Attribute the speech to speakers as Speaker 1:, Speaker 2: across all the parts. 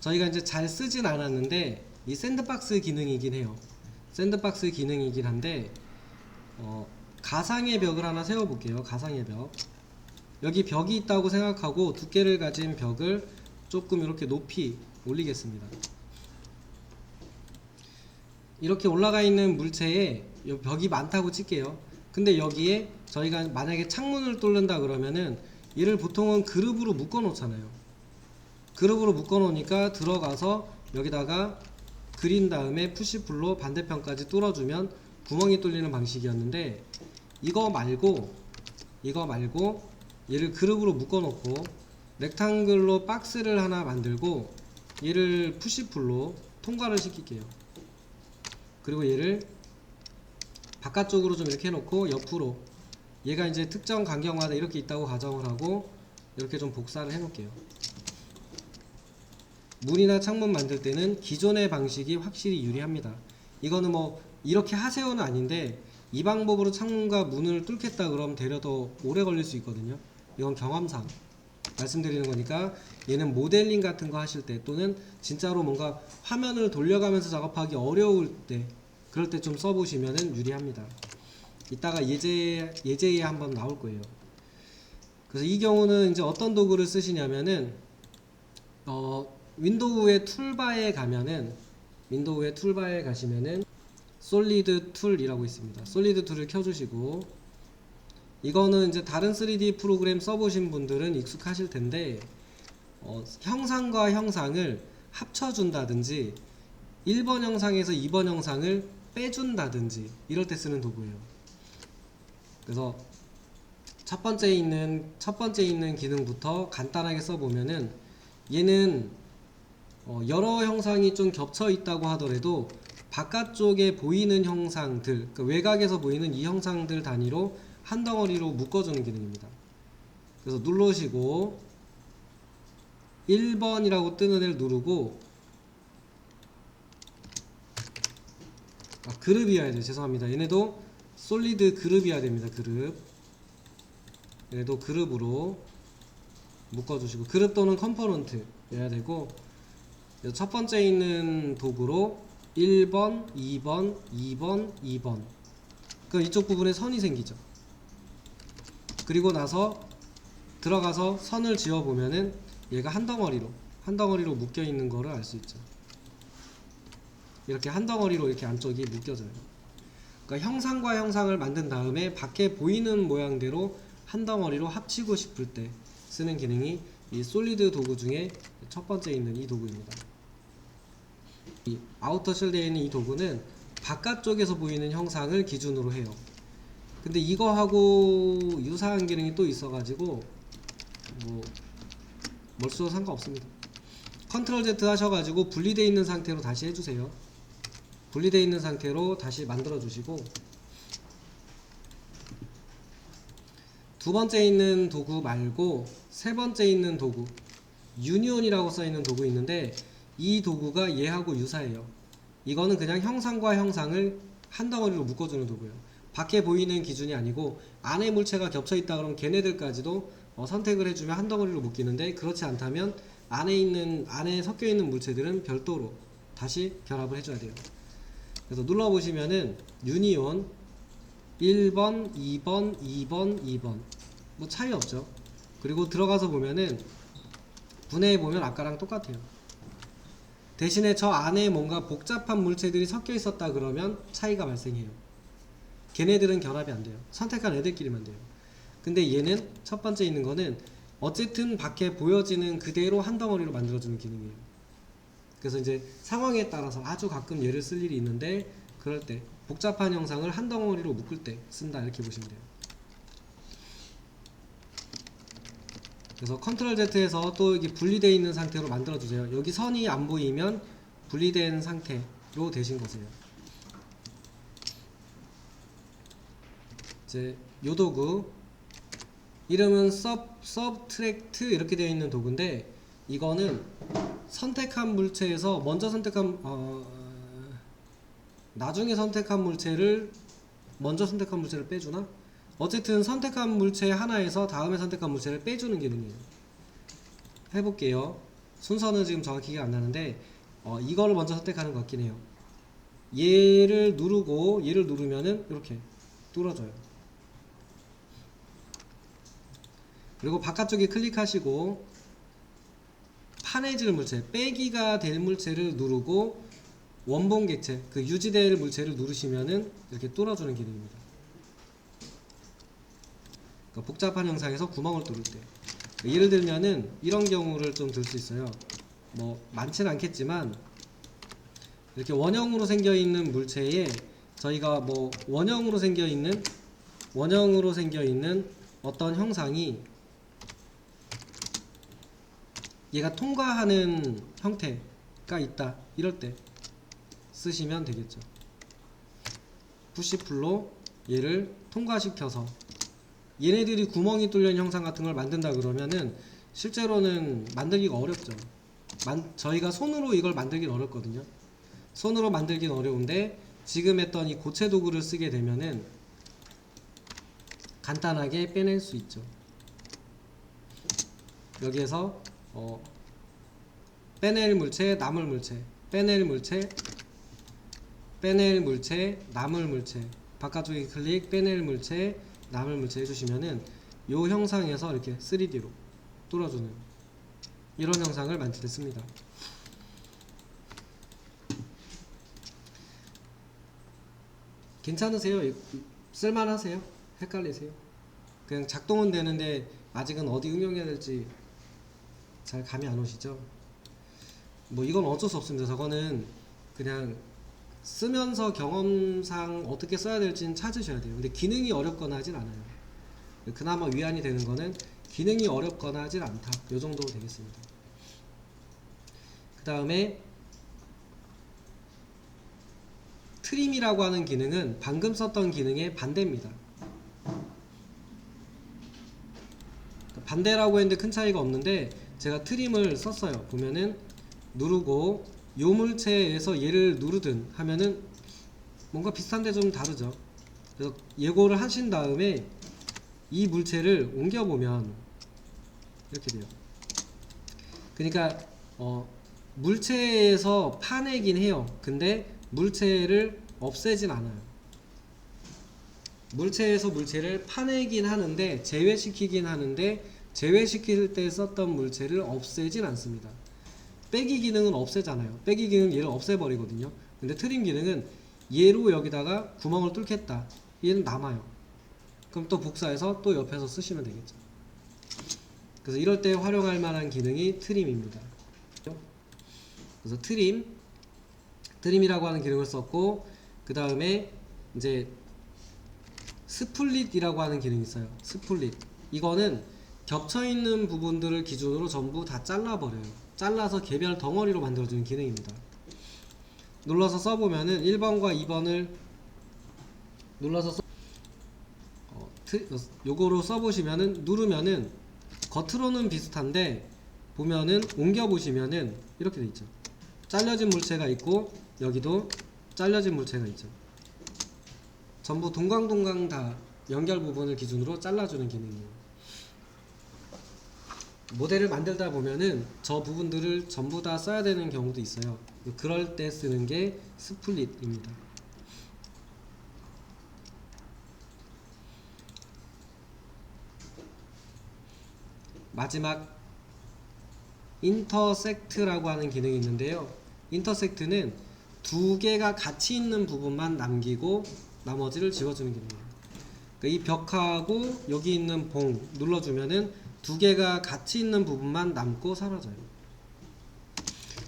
Speaker 1: 저희가 이제 잘 쓰진 않았는데 이 샌드박스 기능이긴 해요. 샌드박스 기능이긴 한데 가상의 벽을 하나 세워볼게요. 가상의 벽. 여기 벽이 있다고 생각하고 두께를 가진 벽을 조금 이렇게 높이 올리겠습니다. 이렇게 올라가 있는 물체에 벽이 많다고 칠게요. 근데 여기에 저희가 만약에 창문을 뚫는다 그러면은 얘를 보통은 그룹으로 묶어 놓잖아요. 그룹으로 묶어 놓으니까 들어가서 여기다가 그린 다음에 푸시풀로 반대편까지 뚫어주면 구멍이 뚫리는 방식이었는데, 이거 말고 얘를 그룹으로 묶어 놓고 렉탱글로 박스를 하나 만들고 얘를 푸시풀로 통과를 시킬게요. 그리고 얘를 바깥쪽으로 좀 이렇게 해놓고 옆으로, 얘가 이제 특정 간격마다 이렇게 있다고 가정을 하고 이렇게 좀 복사를 해놓을게요. 문이나 창문 만들 때는 기존의 방식이 확실히 유리합니다. 이거는 뭐 이렇게 하세요는 아닌데, 이 방법으로 창문과 문을 뚫겠다 그러면 되려 더 오래 걸릴 수 있거든요. 이건 경험상 말씀드리는 거니까, 얘는 모델링 같은 거 하실 때 또는 진짜로 뭔가 화면을 돌려가면서 작업하기 어려울 때, 그럴 때 좀 써보시면 유리합니다. 이따가 예제에 한번 나올 거예요. 그래서 이 경우는 이제 어떤 도구를 쓰시냐면은 윈도우의 툴바에 가시면은 솔리드 툴이라고 있습니다. 솔리드 툴을 켜주시고, 이거는 이제 다른 3D 프로그램 써보신 분들은 익숙하실 텐데, 형상과 형상을 합쳐준다든지 1번 형상에서 2번 형상을 빼준다든지 이럴 때 쓰는 도구예요. 그래서 첫 번째 있는 기능부터 간단하게 써보면은, 얘는 여러 형상이 좀 겹쳐 있다고 하더라도 바깥쪽에 보이는 형상들, 그러니까 외곽에서 보이는 이 형상들 단위로 한 덩어리로 묶어주는 기능입니다. 그래서 누르시고 1번이라고 뜨는 애를 누르고, 그룹이어야 돼요. 죄송합니다. 얘네도 솔리드 그룹이어야 됩니다. 그룹. 얘네도 그룹으로 묶어주시고, 그룹 또는 컴포넌트여야 되고, 첫 번째 있는 도구로 1번, 2번, 2번, 2번. 그럼 이쪽 부분에 선이 생기죠. 그리고 나서 들어가서 선을 지워 보면은 얘가 한 덩어리로 묶여 있는 거를 알 수 있죠. 이렇게 한 덩어리로 이렇게 안쪽이 묶여져요. 그러니까 형상과 형상을 만든 다음에 밖에 보이는 모양대로 한 덩어리로 합치고 싶을 때 쓰는 기능이 이 솔리드 도구 중에 첫 번째 있는 이 도구입니다. 이 아우터 쉘드에 있는 이 도구는 바깥쪽에서 보이는 형상을 기준으로 해요. 근데 이거하고 유사한 기능이 또 있어가지고 뭐 뭘 써도 상관없습니다. 컨트롤 Z 하셔가지고 분리되어 있는 상태로 다시 해주세요. 분리되어 있는 상태로 다시 만들어 주시고, 두 번째 있는 도구 말고 세 번째 있는 도구, 유니온이라고 써있는 도구 있는데, 이 도구가 얘하고 유사해요. 이거는 그냥 형상과 형상을 한 덩어리로 묶어주는 도구예요. 밖에 보이는 기준이 아니고 안에 물체가 겹쳐있다 그러면 걔네들까지도 선택을 해주면 한 덩어리로 묶이는데, 그렇지 않다면 안에 섞여있는 물체들은 별도로 다시 결합을 해줘야 돼요. 그래서 눌러보시면은 유니온 1번, 2번, 2번, 2번 뭐 차이 없죠. 그리고 들어가서 보면은 분해해보면 아까랑 똑같아요. 대신에 저 안에 뭔가 복잡한 물체들이 섞여 있었다 그러면 차이가 발생해요. 걔네들은 결합이 안 돼요. 선택한 애들끼리만 돼요. 근데 얘는 첫 번째 있는 거는 어쨌든 밖에 보여지는 그대로 한 덩어리로 만들어주는 기능이에요. 그래서 이제 상황에 따라서 아주 가끔 얘를 쓸 일이 있는데, 그럴 때 복잡한 형상을 한 덩어리로 묶을 때 쓴다, 이렇게 보시면 돼요. 그래서 컨트롤 Z에서 또 이게 분리되어 있는 상태로 만들어 주세요. 여기 선이 안 보이면 분리된 상태로 되신 거세요. 이제 요 도구 이름은 서브트랙트 이렇게 되어 있는 도구인데, 이거는 선택한 물체에서 먼저 나중에 선택한 물체를 먼저 선택한 물체를 빼주나? 어쨌든 선택한 물체 하나에서 다음에 선택한 물체를 빼주는 기능이에요. 해볼게요. 순서는 지금 정확히 기억 안 나는데 이거를 먼저 선택하는 것 같긴 해요. 얘를 누르고 얘를 누르면은 이렇게 뚫어져요. 그리고 바깥쪽에 클릭하시고 파내질 물체, 빼기가 될 물체를 누르고 원본 객체, 그 유지될 물체를 누르시면은 이렇게 뚫어주는 기능입니다. 그러니까 복잡한 형상에서 구멍을 뚫을 때, 예를 들면은 이런 경우를 좀 들 수 있어요. 뭐 많지는 않겠지만 이렇게 원형으로 생겨 있는 물체에 저희가 뭐 원형으로 생겨 있는 어떤 형상이 얘가 통과하는 형태가 있다, 이럴 때 쓰시면 되겠죠. 푸시풀로 얘를 통과시켜서 얘네들이 구멍이 뚫린 형상 같은 걸 만든다 그러면은 실제로는 만들기가 어렵죠. 저희가 손으로 이걸 만들기는 어렵거든요. 손으로 만들기는 어려운데 지금 했던 이 고체 도구를 쓰게 되면은 간단하게 빼낼 수 있죠. 여기에서 빼낼 물체, 남을 물체, 빼낼 물체, 남을 물체, 바깥쪽에 클릭, 빼낼 물체, 남을 물체 해주시면은 요 형상에서 이렇게 3D로 뚫어주는 이런 형상을 만들었습니다. 괜찮으세요? 쓸만하세요? 헷갈리세요? 그냥 작동은 되는데 아직은 어디 응용해야 될지 잘 감이 안 오시죠? 뭐 이건 어쩔 수 없습니다. 저거는 그냥 쓰면서 경험상 어떻게 써야 될지는 찾으셔야 돼요. 근데 기능이 어렵거나 하진 않아요. 그나마 위안이 되는 거는 기능이 어렵거나 하진 않다, 요 정도 되겠습니다. 그 다음에 트림이라고 하는 기능은 방금 썼던 기능의 반대입니다. 반대라고 했는데 큰 차이가 없는데 제가 트림을 썼어요. 보면은 누르고 요 물체에서 얘를 누르든 하면은 뭔가 비슷한데 좀 다르죠. 그래서 예고를 하신 다음에 이 물체를 옮겨보면 이렇게 돼요. 그러니까 물체에서 파내긴 해요. 근데 물체를 없애진 않아요. 물체에서 물체를 파내긴 하는데 제외시키긴 하는데 제외시킬 때 썼던 물체를 없애진 않습니다. 빼기 기능은 없애잖아요. 빼기 기능은 얘를 없애버리거든요. 근데 트림 기능은 얘로 여기다가 구멍을 뚫겠다, 얘는 남아요. 그럼 또 복사해서 또 옆에서 쓰시면 되겠죠. 그래서 이럴 때 활용할 만한 기능이 트림입니다. 그래서 트림이라고 하는 기능을 썼고, 그 다음에 이제 스플릿이라고 하는 기능이 있어요. 스플릿, 이거는 겹쳐있는 부분들을 기준으로 전부 다 잘라버려요. 잘라서 개별 덩어리로 만들어주는 기능입니다. 눌러서 써보면은 1번과 2번을 눌러서 요거로 써보시면은, 누르면은 겉으로는 비슷한데 보면은 옮겨보시면은 이렇게 돼 있죠. 잘려진 물체가 있고 여기도 잘려진 물체가 있죠. 전부 동광동광 다 연결 부분을 기준으로 잘라주는 기능이에요. 모델을 만들다 보면은 저 부분들을 전부 다 써야 되는 경우도 있어요. 그럴 때 쓰는 게 스플릿입니다. 마지막 인터섹트라고 하는 기능이 있는데요. 인터섹트는 두 개가 같이 있는 부분만 남기고 나머지를 지워주는 기능이에요. 그러니까 이 벽하고 여기 있는 봉 눌러주면은 두 개가 같이 있는 부분만 남고 사라져요.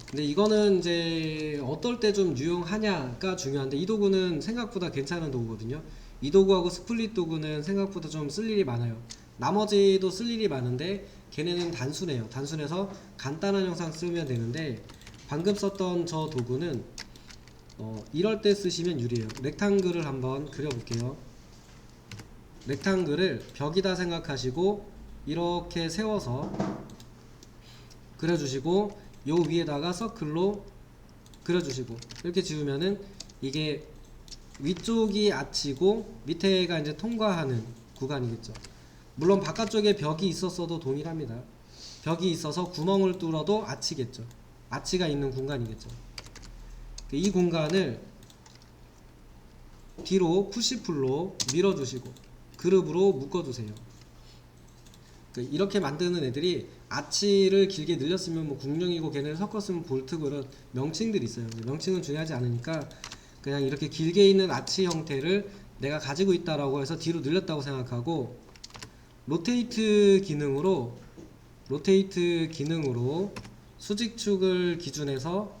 Speaker 1: 근데 이거는 이제 어떨 때 좀 유용하냐가 중요한데, 이 도구는 생각보다 괜찮은 도구거든요. 이 도구하고 스플릿 도구는 생각보다 좀 쓸 일이 많아요. 나머지도 쓸 일이 많은데 걔네는 단순해요. 단순해서 간단한 영상 쓰면 되는데, 방금 썼던 저 도구는 이럴 때 쓰시면 유리해요. 렉탱글을 한번 그려볼게요. 렉탱글을 벽이다 생각하시고 이렇게 세워서 그려주시고 요 위에다가 서클로 그려주시고 이렇게 지우면은 이게 위쪽이 아치고 밑에가 이제 통과하는 구간이겠죠. 물론 바깥쪽에 벽이 있었어도 동일합니다. 벽이 있어서 구멍을 뚫어도 아치겠죠. 아치가 있는 공간이겠죠. 이 공간을 뒤로 푸시풀로 밀어주시고 그룹으로 묶어주세요. 이렇게 만드는 애들이 아치를 길게 늘렸으면 뭐 궁룡이고 걔네를 섞었으면 볼트고 이런 명칭들이 있어요. 명칭은 중요하지 않으니까 그냥 이렇게 길게 있는 아치 형태를 내가 가지고 있다라고 해서 뒤로 늘렸다고 생각하고 로테이트 기능으로 수직축을 기준해서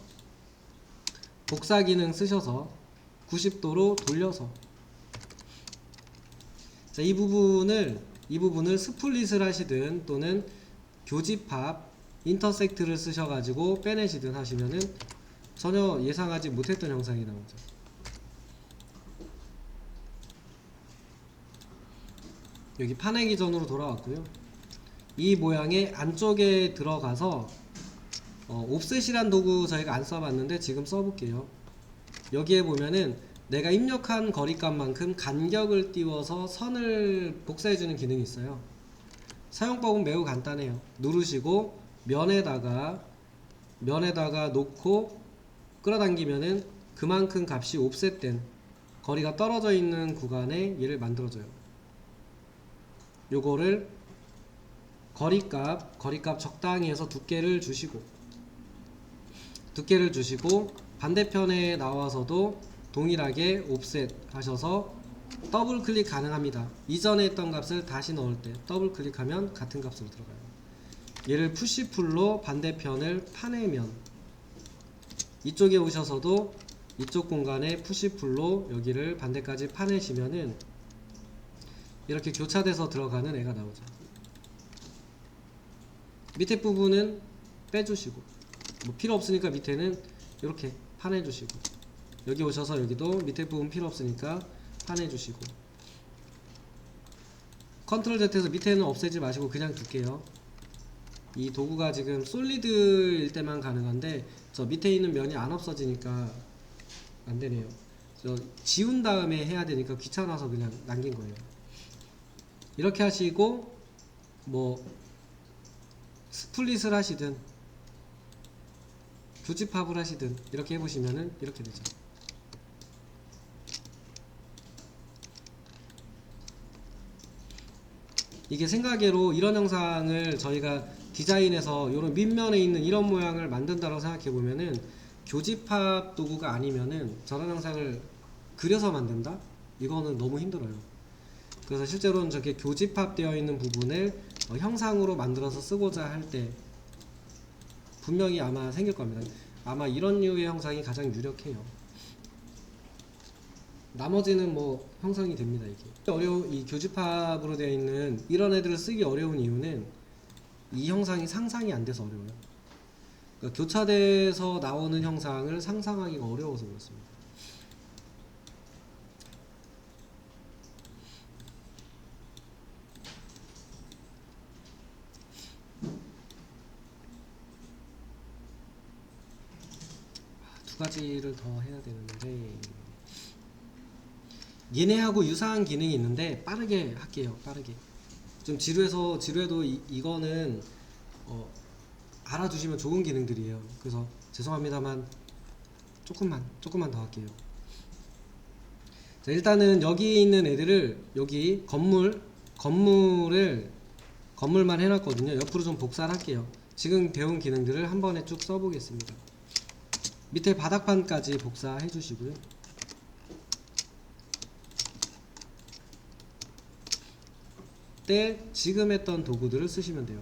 Speaker 1: 복사 기능 쓰셔서 90도로 돌려서 자, 이 부분을 스플릿을 하시든 또는 교집합 인터섹트를 쓰셔가지고 빼내시든 하시면은 전혀 예상하지 못했던 형상이 나오죠. 여기 파내기 전으로 돌아왔고요. 이 모양의 안쪽에 들어가서 옵셋이란 도구 저희가 안 써봤는데 지금 써볼게요. 여기에 보면은 내가 입력한 거리값만큼 간격을 띄워서 선을 복사해주는 기능이 있어요. 사용법은 매우 간단해요. 누르시고 면에다가 놓고 끌어당기면은 그만큼 값이 옵셋된 거리가 떨어져 있는 구간에 얘를 만들어줘요. 요거를 거리값 적당히 해서 두께를 주시고 반대편에 나와서도 동일하게 옵셋 하셔서 더블 클릭 가능합니다. 이전에 했던 값을 다시 넣을 때 더블 클릭하면 같은 값으로 들어가요. 얘를 푸시풀로 반대편을 파내면 이쪽에 오셔서도 이쪽 공간에 푸시풀로 여기를 반대까지 파내시면은 이렇게 교차돼서 들어가는 애가 나오죠. 밑에 부분은 빼주시고 뭐 필요 없으니까 밑에는 이렇게 파내주시고 여기 오셔서 여기도 밑에 부분 필요 없으니까 파내주시고 컨트롤 Z에서 밑에는 없애지 마시고 그냥 둘게요. 이 도구가 지금 솔리드일 때만 가능한데 저 밑에 있는 면이 안 없어지니까 안 되네요. 저 지운 다음에 해야 되니까 귀찮아서 그냥 남긴 거예요. 이렇게 하시고 뭐 스플릿을 하시든 교집합을 하시든 이렇게 해보시면은 이렇게 되죠. 이게 생각외로 이런 영상을 저희가 디자인해서 이런 밑면에 있는 이런 모양을 만든다고 생각해 보면은 교집합 도구가 아니면은 저런 영상을 그려서 만든다? 이거는 너무 힘들어요. 그래서 실제로는 저게 교집합 되어 있는 부분을 형상으로 만들어서 쓰고자 할 때 분명히 아마 생길 겁니다. 아마 이런 류의 형상이 가장 유력해요. 나머지는 뭐 형성이 됩니다. 이게 이 교집합으로 되어 있는 이런 애들을 쓰기 어려운 이유는 이 형상이 상상이 안 돼서 어려워요. 그러니까 교차돼서 나오는 형상을 상상하기가 어려워서 그렇습니다. 두 가지를 더 해야 되는데 얘네하고 유사한 기능이 있는데 빠르게 할게요. 빠르게 좀 지루해도 이거는 알아두시면 좋은 기능들이에요. 그래서 죄송합니다만 조금만 더 할게요. 자, 일단은 여기 있는 애들을 여기 건물만 해놨거든요. 옆으로 좀 복사를 할게요. 지금 배운 기능들을 한 번에 쭉 써보겠습니다. 밑에 바닥판까지 복사해 주시고요. 때 지금 했던 도구들을 쓰시면 돼요.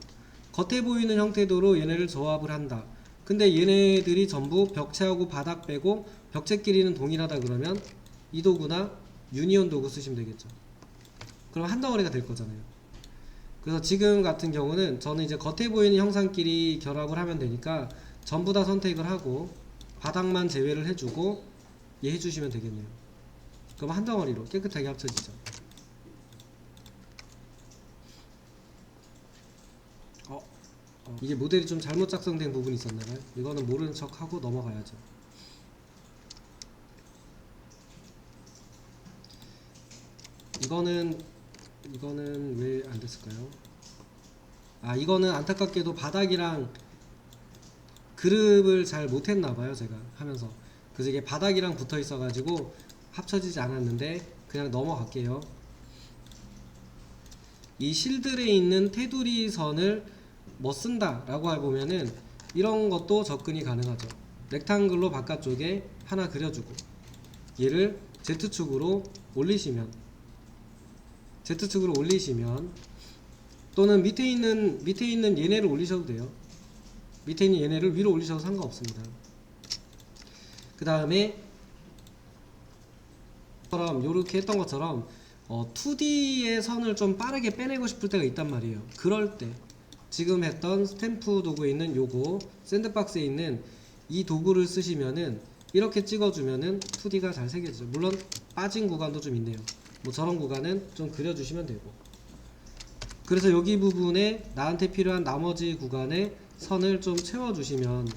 Speaker 1: 겉에 보이는 형태도로 얘네를 조합을 한다. 근데 얘네들이 전부 벽체하고 바닥 빼고 벽체 길이는 동일하다 그러면 이 도구나 유니온 도구 쓰시면 되겠죠. 그럼 한 덩어리가 될 거잖아요. 그래서 지금 같은 경우는 저는 이제 겉에 보이는 형상끼리 결합을 하면 되니까 전부 다 선택을 하고 바닥만 제외를 해주고 얘 해주시면 되겠네요. 그럼 한 덩어리로 깨끗하게 합쳐지죠. 이게 모델이 좀 잘못 작성된 부분이 있었나봐요. 이거는 모르는 척 하고 넘어가야죠. 이거는 왜 안 됐을까요? 아, 이거는 안타깝게도 바닥이랑 그룹을 잘 못했나봐요, 제가 하면서. 그래서 이게 바닥이랑 붙어 있어가지고 합쳐지지 않았는데 그냥 넘어갈게요. 이 실들에 있는 테두리 선을 뭐 쓴다 라고 해보면은 이런 것도 접근이 가능하죠. 렉탱글로 바깥쪽에 하나 그려주고 얘를 Z축으로 올리시면 또는 밑에 있는 얘네를 올리셔도 돼요. 밑에 있는 얘네를 위로 올리셔도 상관없습니다. 그 다음에 요렇게 했던 것처럼 2D의 선을 좀 빠르게 빼내고 싶을 때가 있단 말이에요. 그럴 때 지금 했던 스탬프 도구에 있는 요거 샌드박스에 있는 이 도구를 쓰시면은 이렇게 찍어주면은 2D가 잘 새겨지죠. 물론 빠진 구간도 좀 있네요. 뭐 저런 구간은 좀 그려주시면 되고. 그래서 여기 부분에 나한테 필요한 나머지 구간에 선을 좀 채워주시면은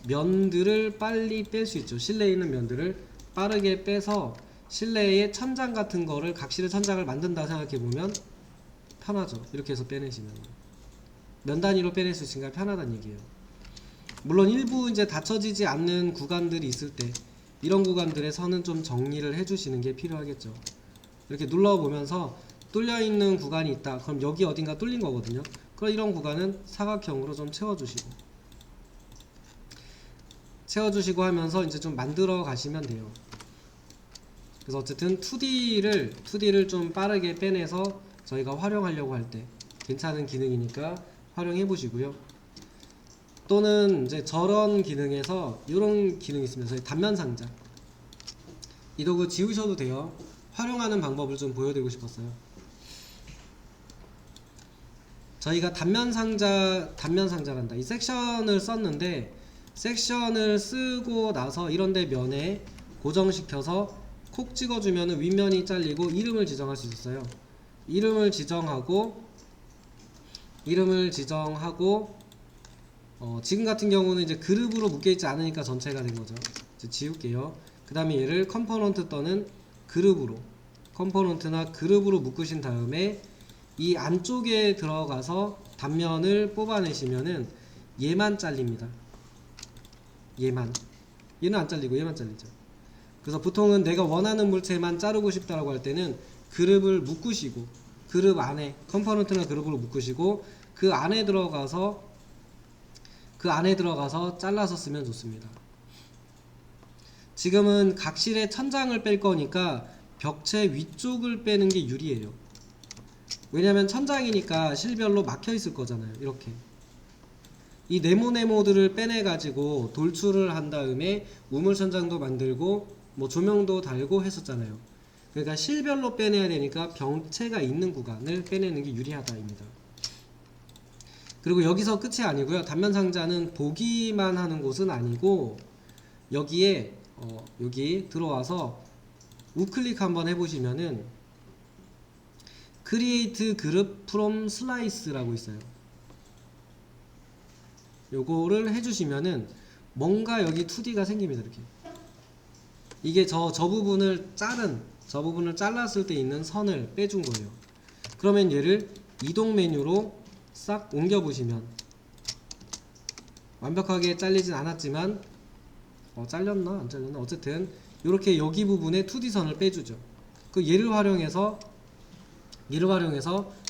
Speaker 1: 면들을 빨리 뺄 수 있죠. 실내에 있는 면들을 빠르게 빼서 실내에 천장 같은 거를 각실의 천장을 만든다 생각해보면 편하죠. 이렇게 해서 빼내시면 면 단위로 빼낼 수 있으니까 편하다는 얘기예요. 물론 일부 이제 닫혀지지 않는 구간들이 있을 때 이런 구간들의 선은 좀 정리를 해주시는 게 필요하겠죠. 이렇게 눌러보면서 뚫려있는 구간이 있다. 그럼 여기 어딘가 뚫린 거거든요. 그럼 이런 구간은 사각형으로 좀 채워주시고 하면서 이제 좀 만들어 가시면 돼요. 그래서 어쨌든 2D를 좀 빠르게 빼내서 저희가 활용하려고 할 때 괜찮은 기능이니까 활용해 보시고요. 또는 이제 저런 기능에서 이런 기능이 있습니다. 저희 단면 상자. 이 도구 지우셔도 돼요. 활용하는 방법을 좀 보여드리고 싶었어요. 저희가 단면 상자란다. 이 섹션을 썼는데 섹션을 쓰고 나서 이런데 면에 고정시켜서 콕 찍어주면 윗면이 잘리고 이름을 지정할 수 있어요. 이름을 지정하고 지금 같은 경우는 이제 그룹으로 묶여있지 않으니까 전체가 된 거죠. 이제 지울게요. 그 다음에 얘를 컴포넌트 떠는 컴포넌트나 그룹으로 묶으신 다음에 이 안쪽에 들어가서 단면을 뽑아내시면은 얘만 잘립니다. 얘는 안 잘리고 얘만 잘리죠. 그래서 보통은 내가 원하는 물체만 자르고 싶다라고 할 때는 그룹을 묶으시고 그룹 안에 컴포넌트나 그룹으로 묶으시고 그 안에 들어가서 잘라서 쓰면 좋습니다. 지금은 각실의 천장을 뺄 거니까 벽체 위쪽을 빼는 게 유리해요. 왜냐면 천장이니까 실별로 막혀 있을 거잖아요. 이렇게 이 네모들을 빼내 가지고 돌출을 한 다음에 우물 천장도 만들고 뭐 조명도 달고 했었잖아요. 그러니까 실별로 빼내야 되니까 벽체가 있는 구간을 빼내는 게 유리하다입니다. 그리고 여기서 끝이 아니고요. 단면 상자는 보기만 하는 곳은 아니고 여기에 여기 들어와서 우클릭 한번 해보시면은 Create Group from Slice라고 있어요. 요거를 해주시면은 뭔가 여기 2D가 생깁니다. 이렇게 이게 저 부분을 잘랐을 때 있는 선을 빼준 거예요. 그러면 얘를 이동 메뉴로 싹 옮겨 보시면 완벽하게 잘리진 않았지만 잘렸나 안 잘렸나 어쨌든 이렇게 여기 부분에 2D 선을 빼주죠. 그 얘를 활용해서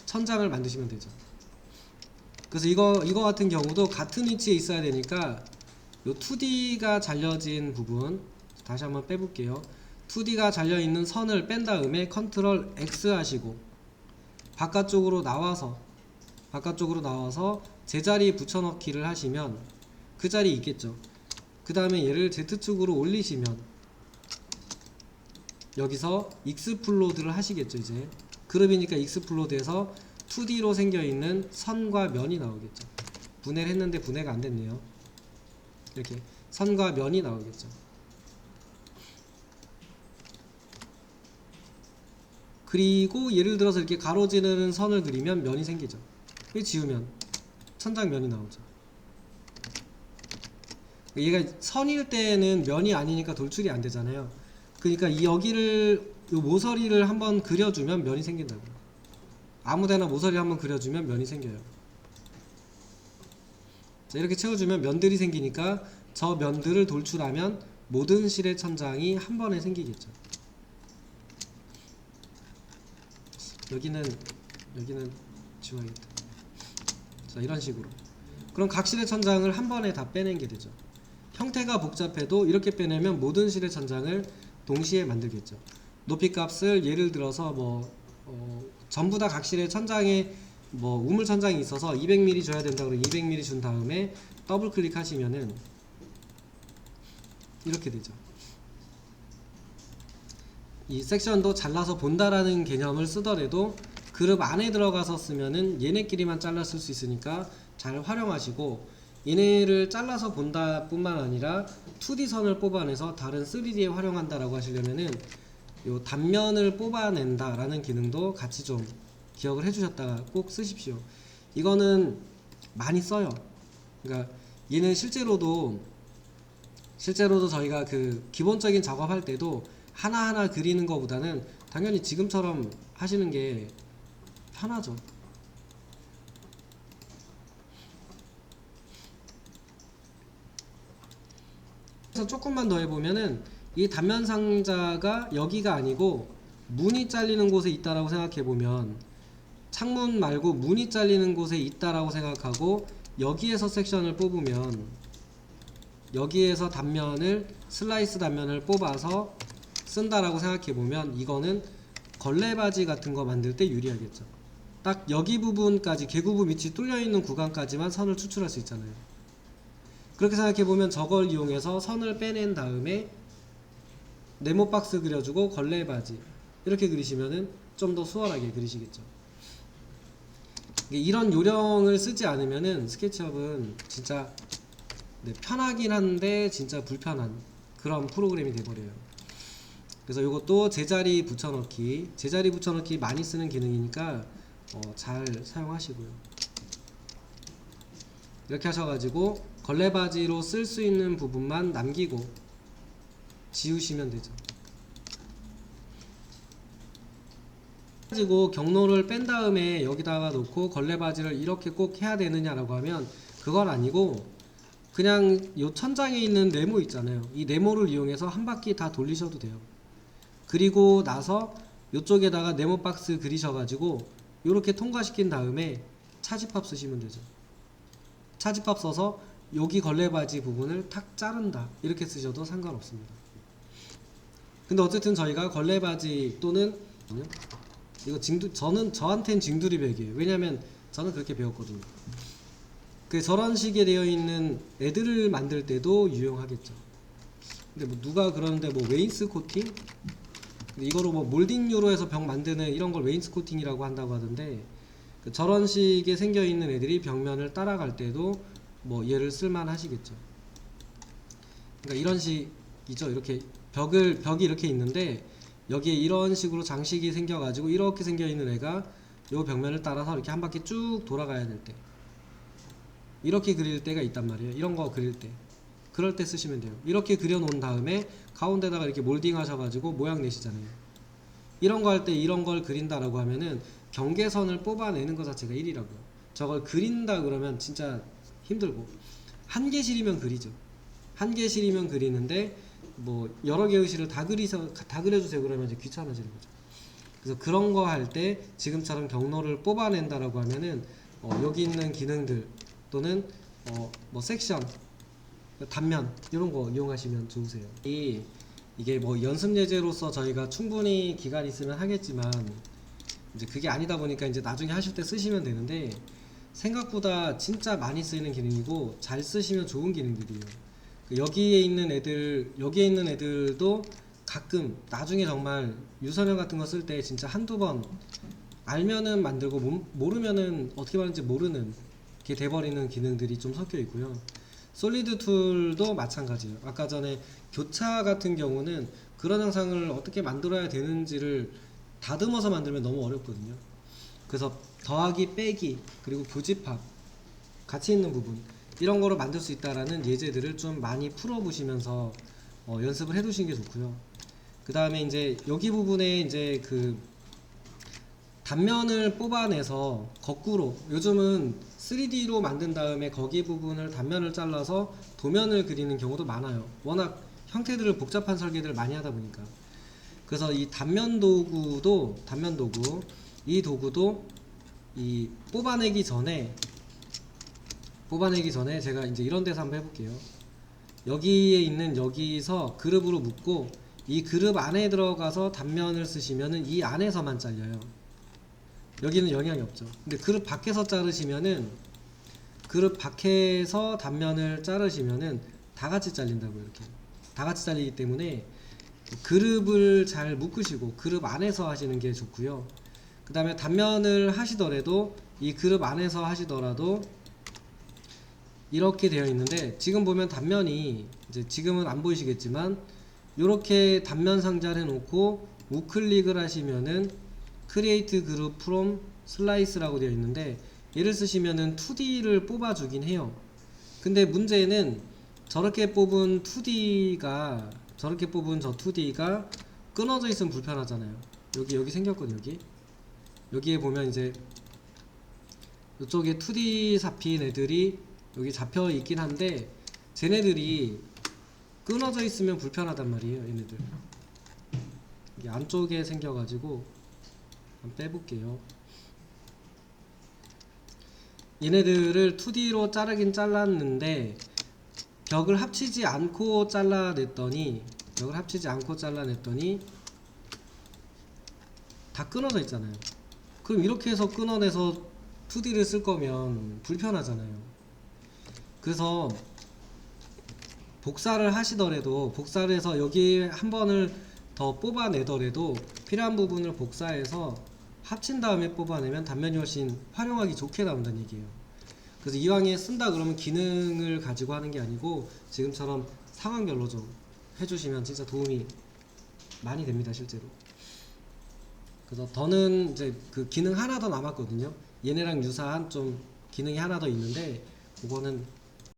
Speaker 1: 천장을 만드시면 되죠. 그래서 이거 같은 경우도 같은 위치에 있어야 되니까 요 2D가 잘려진 부분 다시 한번 빼볼게요. 2D가 잘려있는 선을 뺀 다음에 컨트롤 X 하시고 바깥쪽으로 나와서 제자리 붙여넣기를 하시면 그 자리에 있겠죠. 그 다음에 얘를 Z축으로 올리시면 여기서 익스플로드를 하시겠죠. 이제 그룹이니까 익스플로드해서 2D로 생겨있는 선과 면이 나오겠죠. 분해를 했는데 분해가 안됐네요. 이렇게 선과 면이 나오겠죠. 그리고 예를 들어서 이렇게 가로지르는 선을 그리면 면이 생기죠. 지우면 천장면이 나오죠. 얘가 선일 때는 면이 아니니까 돌출이 안 되잖아요. 그러니까 이 여기를 요 모서리를 한번 그려주면 면이 생긴다고요. 아무데나 모서리 한번 그려주면 면이 생겨요. 자, 이렇게 채워주면 면들이 생기니까 저 면들을 돌출하면 모든 실의 천장이 한 번에 생기겠죠. 여기는 지워야겠다. 자, 이런 식으로. 그럼 각 실의 천장을 한 번에 다 빼낸 게 되죠. 형태가 복잡해도 이렇게 빼내면 모든 실의 천장을 동시에 만들겠죠. 높이 값을 예를 들어서 전부 다 각 실의 천장에 우물 천장이 있어서 200mm 줘야 된다 그러면 200mm 준 다음에 더블 클릭하시면은 이렇게 되죠. 이 섹션도 잘라서 본다라는 개념을 쓰더라도 그룹 안에 들어가서 쓰면은 얘네끼리만 잘라 쓸 수 있으니까 잘 활용하시고, 얘네를 잘라서 본다 뿐만 아니라 2D 선을 뽑아내서 다른 3D에 활용한다라고 하시려면은 요 단면을 뽑아낸다 라는 기능도 같이 좀 기억을 해주셨다가 꼭 쓰십시오. 이거는 많이 써요. 그러니까 얘는 실제로도 저희가 그 기본적인 작업할 때도 하나하나 그리는 것보다는 당연히 지금처럼 하시는 게 편하죠. 그래서 조금만 더 해보면은 이 단면 상자가 여기가 아니고 문이 잘리는 곳에 있다라고 생각해보면, 창문 말고 문이 잘리는 곳에 있다라고 생각하고 여기에서 섹션을 뽑으면, 여기에서 슬라이스 단면을 뽑아서 쓴다라고 생각해보면 이거는 걸레바지 같은 거 만들 때 유리하겠죠. 딱 여기 부분까지, 개구부 밑이 뚫려있는 구간까지만 선을 추출할 수 있잖아요. 그렇게 생각해보면 저걸 이용해서 선을 빼낸 다음에 네모 박스 그려주고 걸레바지 이렇게 그리시면은 좀 더 수월하게 그리시겠죠. 이런 요령을 쓰지 않으면은 스케치업은 진짜 편하긴 한데 진짜 불편한 그런 프로그램이 돼버려요. 그래서 이것도 제자리 붙여넣기 많이 쓰는 기능이니까 잘 사용하시고요. 이렇게 하셔가지고 걸레바지로 쓸 수 있는 부분만 남기고 지우시면 되죠. 가지고 경로를 뺀 다음에 여기다가 놓고 걸레바지를 이렇게 꼭 해야 되느냐라고 하면 그건 아니고, 그냥 요 천장에 있는 네모 있잖아요. 이 네모를 이용해서 한 바퀴 다 돌리셔도 돼요. 그리고 나서 요쪽에다가 네모 박스 그리셔가지고 요렇게 통과시킨 다음에 차집합 쓰시면 되죠. 차집합 써서 여기 걸레바지 부분을 탁 자른다 이렇게 쓰셔도 상관없습니다. 근데 어쨌든 저희가 걸레바지 또는 이거 저한텐 징두리백이에요. 왜냐면 저는 그렇게 배웠거든요. 저런 식에 되어 있는 애들을 만들 때도 유용하겠죠. 근데 누가 그러는데 웨인스 코팅? 이거로 몰딩유로 해서 벽 만드는 이런 걸 웨인스 코팅이라고 한다고 하던데, 저런 식의 생겨 있는 애들이 벽면을 따라갈 때도 얘를 쓸만 하시겠죠. 그러니까 이런 식이죠. 이렇게 벽이 이렇게 있는데 여기에 이런 식으로 장식이 생겨가지고 이렇게 생겨 있는 애가 요 벽면을 따라서 이렇게 한 바퀴 쭉 돌아가야 될 때, 이렇게 그릴 때가 있단 말이에요. 이런 거 그릴 때, 그럴 때 쓰시면 돼요. 이렇게 그려 놓은 다음에 가운데다가 이렇게 몰딩 하셔가지고 모양 내시잖아요. 이런 거 할 때 이런 걸 그린다라고 하면은 경계선을 뽑아내는 것 자체가 일이라고요. 저걸 그린다 그러면 진짜 힘들고, 한 개실이면 그리죠. 한 개실이면 그리는데 여러 개의 실을 다 그려주세요 그러면 이제 귀찮아지는 거죠. 그래서 그런 거 할 때 지금처럼 경로를 뽑아낸다라고 하면은 여기 있는 기능들 또는 섹션, 단면 이런 거 이용하시면 좋으세요. 이게 연습 예제로서 저희가 충분히 기간 있으면 하겠지만 이제 그게 아니다 보니까 이제 나중에 하실 때 쓰시면 되는데, 생각보다 진짜 많이 쓰이는 기능이고 잘 쓰시면 좋은 기능들이에요. 여기에 있는 애들도 가끔 나중에 정말 유선형 같은 거 쓸 때 진짜 한두 번 알면은 만들고 모르면은 어떻게 하는지 모르는 게 돼버리는 기능들이 좀 섞여 있고요. 솔리드 툴도 마찬가지예요. 아까 전에 교차 같은 경우는 그런 영상을 어떻게 만들어야 되는지를 다듬어서 만들면 너무 어렵거든요. 그래서 더하기, 빼기, 그리고 교집합 같이 있는 부분, 이런 거로 만들 수 있다라는 예제들을 좀 많이 풀어보시면서 연습을 해두시는 게 좋고요. 그 다음에 이제 여기 부분에 이제 단면을 뽑아내서 거꾸로, 요즘은 3D로 만든 다음에 거기 부분을 단면을 잘라서 도면을 그리는 경우도 많아요. 워낙 형태들을 복잡한 설계들을 많이 하다 보니까. 그래서 이 단면 도구, 이 도구도 이 뽑아내기 전에 제가 이제 이런 데서 한번 해볼게요. 여기에 있는, 여기서 그룹으로 묶고 이 그룹 안에 들어가서 단면을 쓰시면은 이 안에서만 잘려요. 여기는 영향이 없죠. 근데 그룹 밖에서 자르시면은, 그룹 밖에서 단면을 자르시면은 다 같이 잘린다고요. 이렇게 다 같이 잘리기 때문에 그룹을 잘 묶으시고 그룹 안에서 하시는 게 좋고요. 그 다음에 단면을 하시더라도, 이 그룹 안에서 하시더라도 이렇게 되어 있는데, 지금 보면 단면이 이제 지금은 안 보이시겠지만 이렇게 단면 상자를 해놓고 우클릭을 하시면은 크리에이트 그룹 프롬 슬라이스라고 되어 있는데, 얘를 쓰시면은 2D를 뽑아주긴 해요. 근데 문제는 저렇게 뽑은 2D가, 저렇게 뽑은 저 2D가 끊어져 있으면 불편하잖아요. 여기 생겼거든요. 여기에 보면 이제 이쪽에 2D 잡힌 애들이 여기 잡혀 있긴 한데, 쟤네들이 끊어져 있으면 불편하단 말이에요. 얘네들 이게 안쪽에 생겨가지고 한번 빼볼게요. 얘네들을 2D로 자르긴 잘랐는데 벽을 합치지 않고 잘라냈더니 다 끊어져 있잖아요. 그럼 이렇게 해서 끊어내서 2D를 쓸 거면 불편하잖아요. 그래서 복사를 하시더라도, 복사를 해서 여기 한 번을 더 뽑아내더라도 필요한 부분을 복사해서 합친 다음에 뽑아내면 단면이 훨씬 활용하기 좋게 나온다는 얘기예요. 그래서 이왕에 쓴다 그러면 기능을 가지고 하는 게 아니고 지금처럼 상황별로 좀 해주시면 진짜 도움이 많이 됩니다, 실제로. 그래서 더는 이제 그 기능 하나 더 남았거든요. 얘네랑 유사한 좀 기능이 하나 더 있는데, 그거는